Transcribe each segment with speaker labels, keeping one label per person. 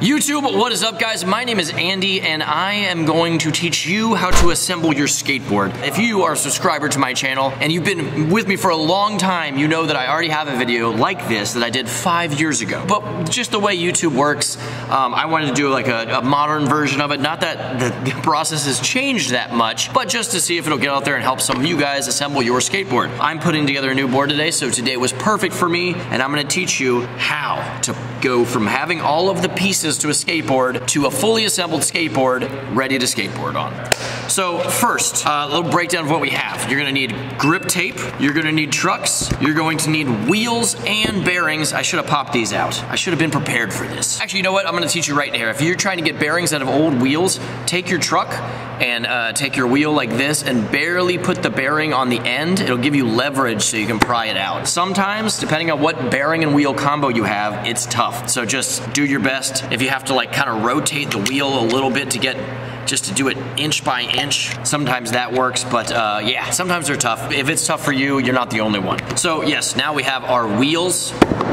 Speaker 1: YouTube, what is up guys? My name is Andy and I am going to teach you how to assemble your skateboard. If you are a subscriber to my channel and you've been with me for a long time, you know that I already have a video like this that I did 5 years ago. But just the way YouTube works, I wanted to do like a modern version of it. Not that the process has changed that much, but just to see if it'll get out there and help some of you guys assemble your skateboard. I'm putting together a new board today, so today was perfect for me, and I'm gonna teach you how to go from having all of the pieces to a skateboard to a fully assembled skateboard ready to skateboard on. So first, a little breakdown of what we have. You're gonna need grip tape, you're gonna need trucks, you're going to need wheels and bearings. I should have popped these out. I should have been prepared for this. Actually, you know what? I'm gonna teach you right here. If you're trying to get bearings out of old wheels, take your truck and take your wheel like this and barely put the bearing on the end. It'll give you leverage so you can pry it out. Sometimes, depending on what bearing and wheel combo you have, it's tough. So just do your best. If you have to like kind of rotate the wheel a little bit to get, just to do it inch by inch, sometimes that works, but yeah, sometimes they're tough. If it's tough for you, you're not the only one. So yes, now we have our wheels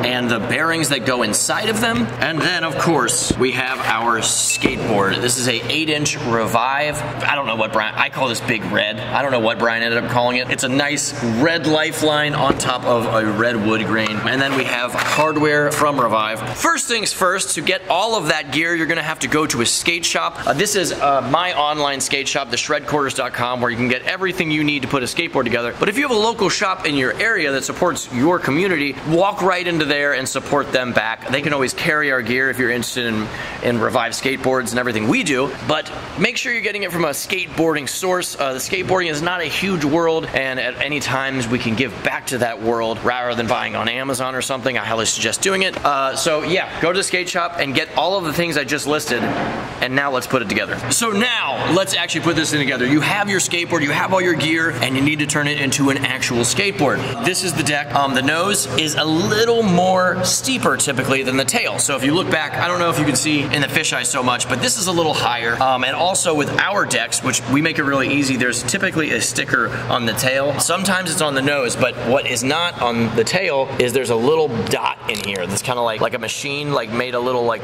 Speaker 1: and the bearings that go inside of them. And then of course, we have our skateboard. This is a 8-inch Revive. I don't know what Brian, I call this Big Red. I don't know what Brian ended up calling it. It's a nice red lifeline on top of a red wood grain. And then we have hardware from Revive. First things first, to get all of that gear, you're gonna have to go to a skate shop. This is my online skate shop, theshredquarters.com, where you can get everything you need to put a skateboard together. But if you have a local shop in your area that supports your community, walk right into there and support them back. They can always carry our gear if you're interested in Revive skateboards and everything we do, but make sure you're getting it from a skateboarding source. The skateboarding is not a huge world, and at any times we can give back to that world rather than buying on Amazon or something. I highly suggest doing it. So yeah, go to the skate shop and get all of the things I just listed, and now let's put it together. So now, let's actually put this in together. You have your skateboard, you have all your gear, and you need to turn it into an actual skateboard. This is the deck. The nose is a little more steeper typically than the tail. So if you look back, I don't know if you can see in the fisheye so much, but this is a little higher. And also with our decks, which we make it really easy, there's typically a sticker on the tail. Sometimes it's on the nose, but what is not on the tail is there's a little dot in here. That's kind of like a machine, like made a little like,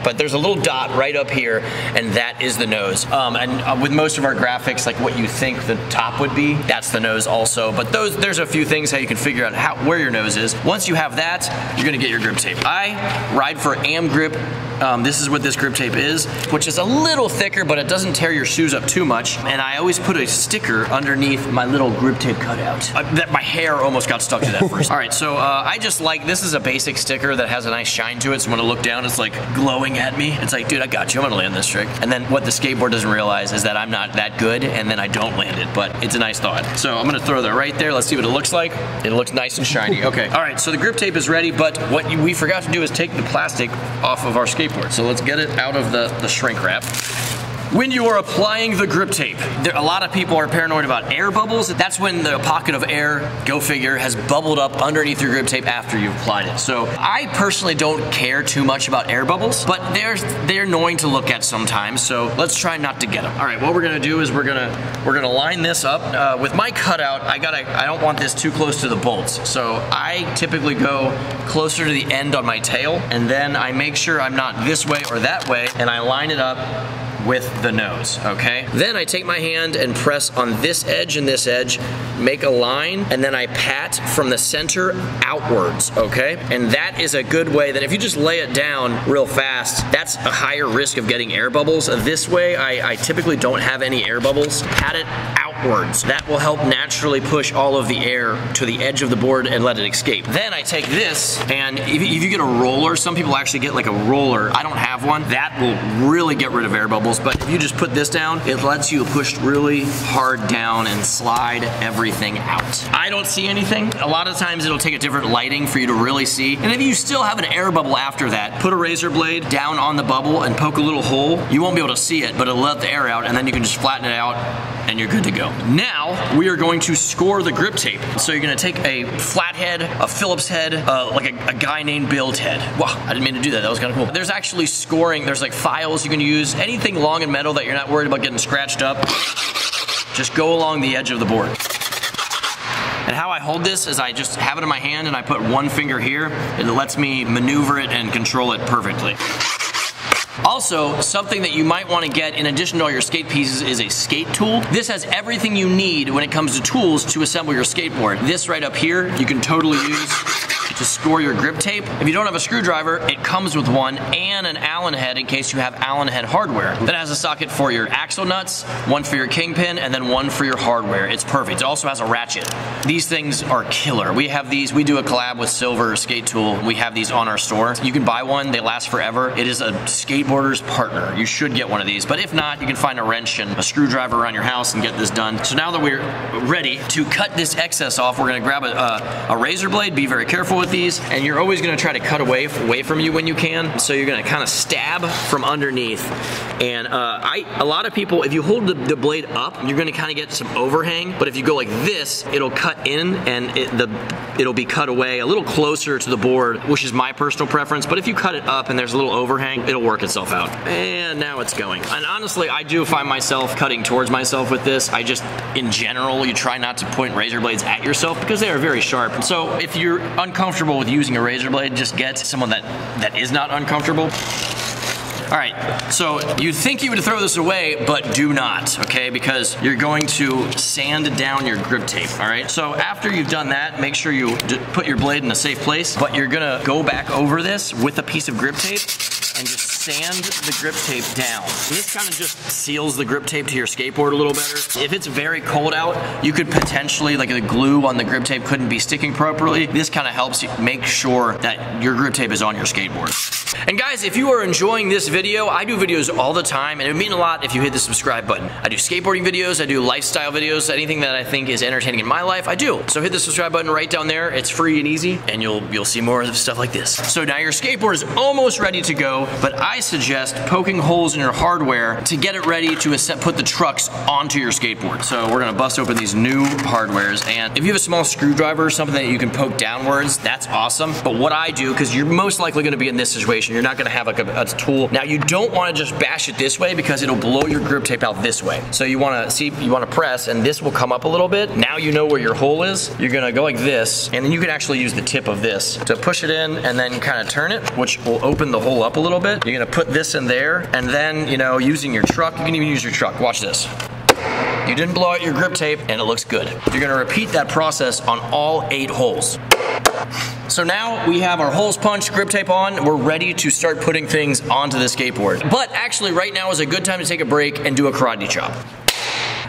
Speaker 1: but there's a little dot right up here, and that is the nose. And with most of our graphics, like what you think the top would be, that's the nose also. But there's a few things how you can figure out where your nose is. Once you have that, you're gonna get your grip tape. I ride for Am Grip. This is what this grip tape is, which is a little thicker, but it doesn't tear your shoes up too much. And I always put a sticker underneath my little grip tape cutout. That my hair almost got stuck to that first. All right, so I just like, this is a basic sticker that has a nice shine to it, so when I look down, it's like glowing at me. It's like, dude, I got you, I'm gonna land this trick. And then what the skateboard doesn't realize is that I'm not that good, and then I don't land it, but it's a nice thought. So I'm gonna throw that right there. Let's see what it looks like. It looks nice and shiny. Okay, all right, so the grip tape is ready, but what we forgot to do is take the plastic off of our skateboard. So let's get it out of the shrink wrap. When you are applying the grip tape, a lot of people are paranoid about air bubbles. That's when the pocket of air, go figure, has bubbled up underneath your grip tape after you've applied it. So I personally don't care too much about air bubbles, but they're annoying to look at sometimes, so let's try not to get them. All right, what we're gonna do is we're gonna line this up. With my cutout, I don't want this too close to the bolts, so I typically go closer to the end on my tail, and then I make sure I'm not this way or that way, and I line it up with the nose, okay? Then I take my hand and press on this edge and this edge, make a line, and then I pat from the center outwards, okay? And that is a good way that if you just lay it down real fast, that's a higher risk of getting air bubbles. This way, I typically don't have any air bubbles. Pat it outwards. That will help naturally push all of the air to the edge of the board and let it escape. Then I take this, and if you get a roller, some people actually get like a roller. I don't have one. That will really get rid of air bubbles. But if you just put this down, it lets you push really hard down and slide everything out. I don't see anything. A lot of times it'll take a different lighting for you to really see. And if you still have an air bubble after that, put a razor blade down on the bubble and poke a little hole. You won't be able to see it, but it'll let the air out, and then you can just flatten it out and you're good to go. Now, we are going to score the grip tape. So you're gonna take a flathead, a Phillips head, like a guy named Bill's head. Wow, I didn't mean to do that, that was kind of cool. There's actually scoring, there's like files you can use, anything long and metal that you're not worried about getting scratched up, just go along the edge of the board. And how I hold this is I just have it in my hand and I put one finger here, and it lets me maneuver it and control it perfectly. Also, something that you might want to get in addition to all your skate pieces is a skate tool. This has everything you need when it comes to tools to assemble your skateboard. This right up here, you can totally use to store your grip tape. If you don't have a screwdriver, it comes with one and an Allen head in case you have Allen head hardware. That has a socket for your axle nuts, one for your kingpin, and then one for your hardware. It's perfect. It also has a ratchet. These things are killer. We have these, we do a collab with Silver Skate Tool. We have these on our store. You can buy one, they last forever. It is a skateboarder's partner. You should get one of these, but if not, you can find a wrench and a screwdriver around your house and get this done. So now that we're ready to cut this excess off, we're gonna grab a razor blade, be very careful with these, and you're always gonna try to cut away from you when you can. So you're gonna kind of stab from underneath. And a lot of people, if you hold the blade up, you're gonna kind of get some overhang, but if you go like this, it'll cut in and it'll be cut away a little closer to the board, which is my personal preference, but if you cut it up and there's a little overhang, it'll work itself out. And now it's going. And honestly, I do find myself cutting towards myself with this. I just, in general, you try not to point razor blades at yourself because they are very sharp. So if you're uncomfortable with using a razor blade, just get someone that is not uncomfortable. All right, so you'd think you would throw this away, but do not, okay? Because you're going to sand down your grip tape, all right? So after you've done that, make sure you put your blade in a safe place, but you're gonna go back over this with a piece of grip tape and just sand the grip tape down. And this kind of just seals the grip tape to your skateboard a little better. If it's very cold out, you could potentially, like the glue on the grip tape couldn't be sticking properly. This kind of helps you make sure that your grip tape is on your skateboard. And guys, if you are enjoying this video, I do videos all the time, and it would mean a lot if you hit the subscribe button. I do skateboarding videos, I do lifestyle videos, anything that I think is entertaining in my life, I do. So hit the subscribe button right down there. It's free and easy, and you'll see more of stuff like this. So now your skateboard is almost ready to go, but I suggest poking holes in your hardware to get it ready to put the trucks onto your skateboard. So we're gonna bust open these new hardwares, and if you have a small screwdriver or something that you can poke downwards, that's awesome. But what I do, because you're most likely gonna be in this situation, you're not gonna have like a tool. Now you don't wanna just bash it this way because it'll blow your grip tape out this way. So you wanna press, and this will come up a little bit. Now you know where your hole is. You're gonna go like this, and then you can actually use the tip of this to push it in and then kind of turn it, which will open the hole up a little bit. You're gonna put this in there, and then, you know, using your truck, you can even use your truck. Watch this. You didn't blow out your grip tape, and it looks good. You're gonna repeat that process on all 8 holes. So now we have our holes punched, grip tape on, we're ready to start putting things onto the skateboard. But actually right now is a good time to take a break and do a karate chop.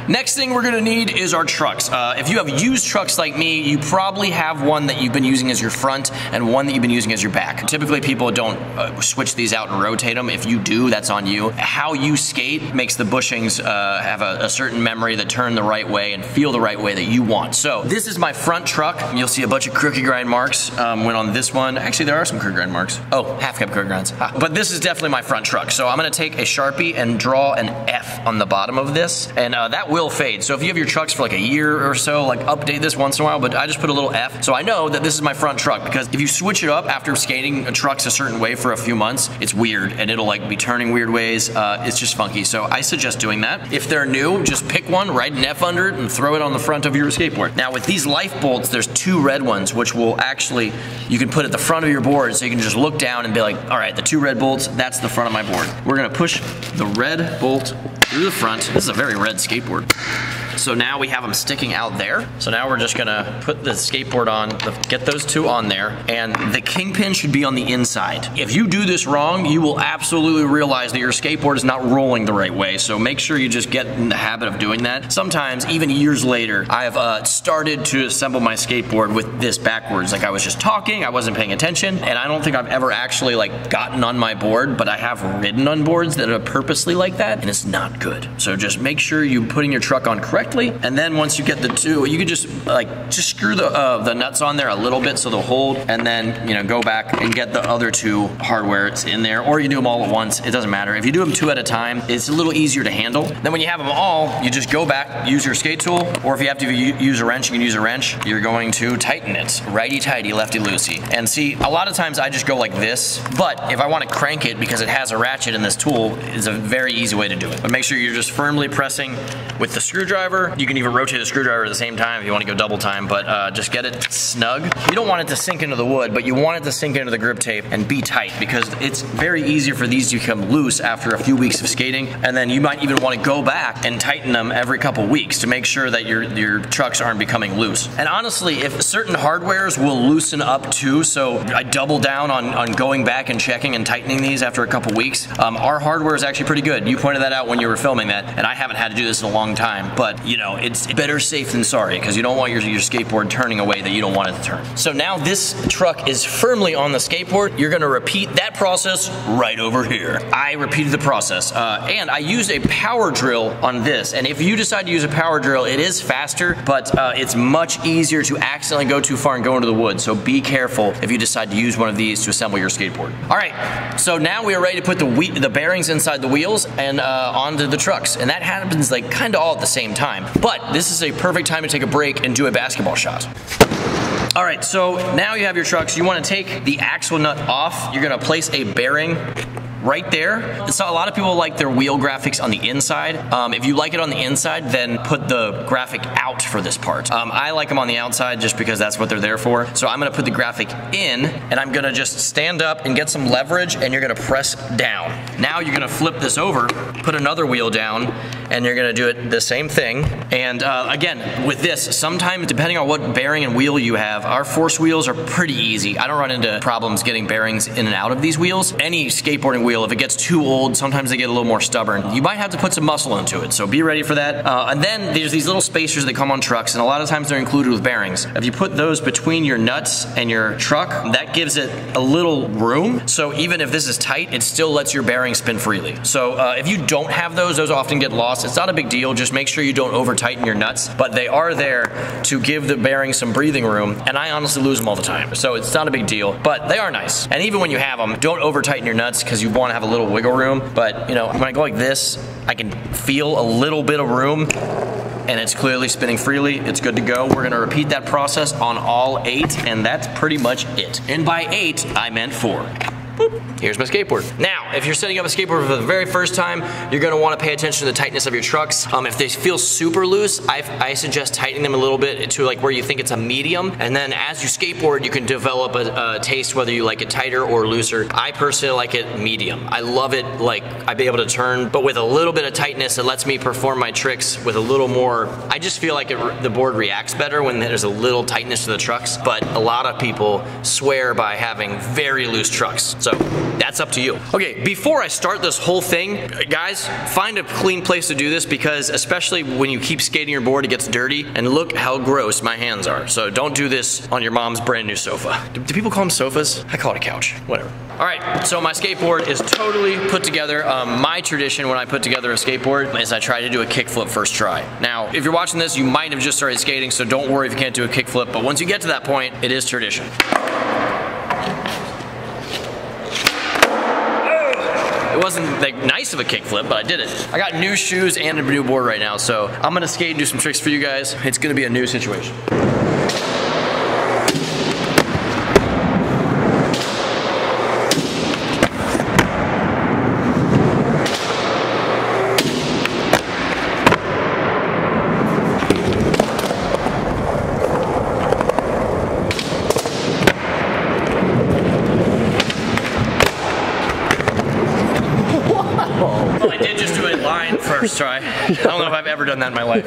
Speaker 1: Next thing we're gonna need is our trucks. If you have used trucks like me, you probably have one that you've been using as your front and one that you've been using as your back. Typically people don't switch these out and rotate them. If you do, that's on you. How you skate makes the bushings have a certain memory that turn the right way and feel the right way that you want. So this is my front truck. You'll see a bunch of crooked grind marks went on this one. Actually, there are some crooked grind marks. Oh, half cup crooked grinds. But this is definitely my front truck. So I'm gonna take a Sharpie and draw an F on the bottom of this, and that will fade. So if you have your trucks for like a year or so, like update this once in a while, but I just put a little F. So I know that this is my front truck, because if you switch it up after skating trucks a certain way for a few months, it's weird and it'll like be turning weird ways. It's just funky. So I suggest doing that. If they're new, just pick one, write an F under it, and throw it on the front of your skateboard. Now with these life bolts, there's 2 red ones, which will actually, you can put at the front of your board, so you can just look down and be like, all right, the 2 red bolts, that's the front of my board. We're gonna push the red bolt through the front. This is a very red skateboard. So now we have them sticking out there. So now we're just gonna put the skateboard on, get those 2 on there, and the kingpin should be on the inside. If you do this wrong, you will absolutely realize that your skateboard is not rolling the right way. So make sure you just get in the habit of doing that. Sometimes, even years later, I have started to assemble my skateboard with this backwards. Like I was just talking, I wasn't paying attention, and I don't think I've ever actually like gotten on my board, but I have ridden on boards that are purposely like that, and it's not good. So just make sure you're putting your truck on correctly. And then once you get the 2, you can just screw the nuts on there a little bit so they'll hold, and then, you know, go back and get the other 2 hardware in there, or you do them all at once. It doesn't matter. If you do them 2 at a time, it's a little easier to handle. Then when you have them all, you just go back, use your skate tool, or if you have to use a wrench, you can use a wrench. You're going to tighten it, righty-tighty, lefty-loosey. And see, a lot of times I just go like this, but if I want to crank it because it has a ratchet in this tool, it's a very easy way to do it. But make sure you're just firmly pressing with the screwdriver screwdriver. You can even rotate the screwdriver at the same time if you want to go double time, but just get it snug. You don't want it to sink into the wood, but you want it to sink into the grip tape and be tight, because it's very easy for these to become loose after a few weeks of skating, and then you might even want to go back and tighten them every couple weeks to make sure that your trucks aren't becoming loose. And honestly, if certain hardwares will loosen up too, so I double down on going back and checking and tightening these after a couple weeks. Our hardware is actually pretty good. You pointed that out when you were filming that, and I haven't had to do this in a long time, but you know, it's better safe than sorry, because you don't want your skateboard turning away that you don't want it to turn. So now this truck is firmly on the skateboard. You're gonna repeat that process right over here. I repeated the process, and I used a power drill on this, and if you decide to use a power drill, it is faster, but it's much easier to accidentally go too far and go into the wood, so be careful if you decide to use one of these to assemble your skateboard. All right, so now we are ready to put the bearings inside the wheels and onto the trucks, and that happens like kind of all at the same time, but this is a perfect time to take a break and do a basketball shot. All right, so now you have your trucks. You want to take the axle nut off. You're gonna place a bearing right there. So a lot of people like their wheel graphics on the inside. If you like it on the inside, then put the graphic out for this part. I like them on the outside just because that's what they're there for. So I'm gonna put the graphic in, and I'm gonna just stand up and get some leverage, and you're gonna press down. Now you're gonna flip this over, put another wheel down, and you're gonna do it the same thing. And again, with this, sometimes depending on what bearing and wheel you have, our force wheels are pretty easy. I don't run into problems getting bearings in and out of these wheels. Any skateboarding wheel, if it gets too old, sometimes they get a little more stubborn. You might have to put some muscle into it, so be ready for that. And then there's these little spacers that come on trucks, and a lot of times they're included with bearings. If you put those between your nuts and your truck, that gives it a little room. So even if this is tight, it still lets your bearing spin freely. So if you don't have those often get lost. It's not a big deal. Just make sure you don't over tighten your nuts, but they are there to give the bearing some breathing room, and I honestly lose them all the time. So it's not a big deal, but they are nice. And even when you have them, don't over tighten your nuts, because you want to have a little wiggle room. But you know, when I go like this, I can feel a little bit of room, and it's clearly spinning freely. It's good to go. We're gonna repeat that process on all 8, and that's pretty much it. And by 8, I meant 4. Boop. Here's my skateboard. Now, if you're setting up a skateboard for the very first time, you're gonna wanna pay attention to the tightness of your trucks. If they feel super loose, I suggest tightening them a little bit to like where you think it's a medium, and then as you skateboard, you can develop a taste whether you like it tighter or looser. I personally like it medium. I love it, like I'd be able to turn, but with a little bit of tightness, it lets me perform my tricks with a little more. I just feel like the board reacts better when there's a little tightness to the trucks, but a lot of people swear by having very loose trucks. So that's up to you. Okay, before I start this whole thing, guys, find a clean place to do this, because especially when you keep skating your board, it gets dirty, and look how gross my hands are. So don't do this on your mom's brand new sofa. Do people call them sofas? I call it a couch, whatever. All right, so my skateboard is totally put together. My tradition when I put together a skateboard is I try to do a kickflip first try. Now, if you're watching this, you might have just started skating, so don't worry if you can't do a kickflip, but once you get to that point, it is tradition. It wasn't like nice of a kickflip, but I did it. I got new shoes and a new board right now, so I'm gonna skate and do some tricks for you guys. It's gonna be a new situation. First try. I don't know if I've ever done that in my life.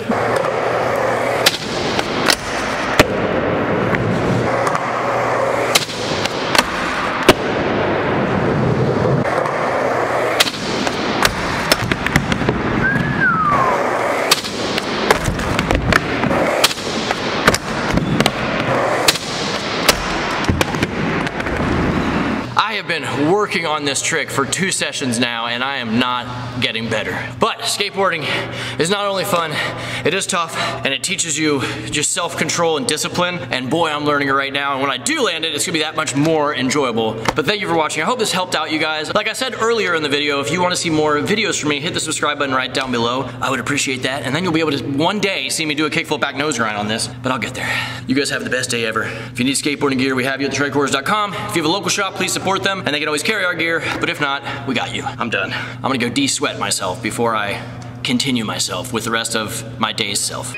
Speaker 1: I have been working on this trick for 2 sessions now, and I am not getting better. But skateboarding is not only fun, it is tough, and it teaches you just self-control and discipline, and boy, I'm learning it right now, and when I do land it, it's gonna be that much more enjoyable. But thank you for watching. I hope this helped out you guys. Like I said earlier in the video, if you wanna see more videos from me, hit the subscribe button right down below. I would appreciate that, and then you'll be able to one day see me do a kickflip back nose grind on this, but I'll get there. You guys have the best day ever. If you need skateboarding gear, we have you at thetradequarters.com. If you have a local shop, please support them, and they can always carry our gear, but if not, we got you. I'm done. I'm gonna go de-sweat myself before I continue myself with the rest of my day's self.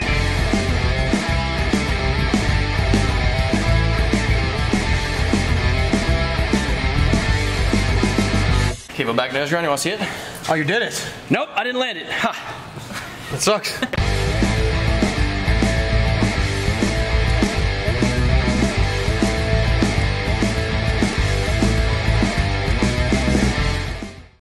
Speaker 1: Okay, go back nose grind. You want to see it?
Speaker 2: Oh, you did it?
Speaker 1: Nope, I didn't land it. Ha.
Speaker 2: That sucks.